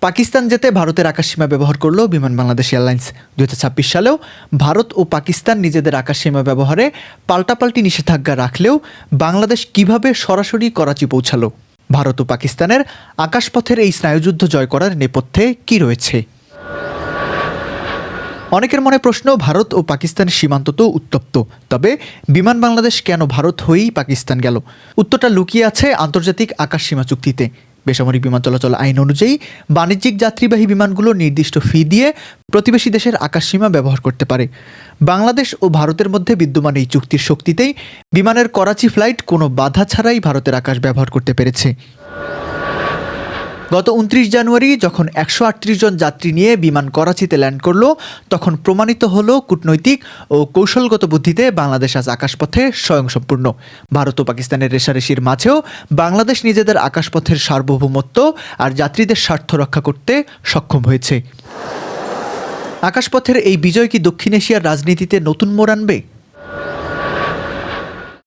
পাকিস্তান যেতে ভারতের আকাশসীমা ব্যবহার করল বিমান বাংলাদেশ এয়ারলাইন্স। 2026 সালেও ভারত ও পাকিস্তান নিজেদের আকাশসীমা ব্যবহারে পাল্টাপাল্টি নিষেধাজ্ঞা রাখলেও বাংলাদেশ কিভাবে সরাসরি করাচি পৌঁছালো? ভারত ও পাকিস্তানের আকাশপথের এই স্নায়ুযুদ্ধ জয় করার নেপথ্যে কি রয়েছে? অনেকের মনে প্রশ্ন, ভারত ও পাকিস্তানের সীমান্ত তো উত্তপ্ত, তবে বিমান বাংলাদেশ কেন ভারত হয়েই পাকিস্তান গেল? উত্তরটা লুকিয়ে আছে আন্তর্জাতিক আকাশসীমা চুক্তিতে। বেসামরিক বিমান চলাচল আইন অনুযায়ী বাণিজ্যিক যাত্রীবাহী বিমানগুলো নির্দিষ্ট ফি দিয়ে প্রতিবেশী দেশের আকাশসীমা ব্যবহার করতে পারে। বাংলাদেশ ও ভারতের মধ্যে বিদ্যমান এই চুক্তির শক্তিতেই বিমানের করাচি ফ্লাইট কোনো বাধা ছাড়াই ভারতের আকাশ ব্যবহার করতে পেরেছে। গত 29 জানুয়ারি যখন 138 জন যাত্রী নিয়ে বিমান করাচিতে ল্যান্ড করল, তখন প্রমাণিত হলো কূটনৈতিক ও কৌশলগত বুদ্ধিতে বাংলাদেশ আজ আকাশপথে স্বয়ংসম্পূর্ণ। ভারত ও পাকিস্তানের রেষারেষির মাঝেও বাংলাদেশ নিজেদের আকাশপথের সার্বভৌমত্ব আর যাত্রীদের স্বার্থ রক্ষা করতে সক্ষম হয়েছে। আকাশপথের এই বিজয় কি দক্ষিণ এশিয়ার রাজনীতিতে নতুন মোড় আনবে?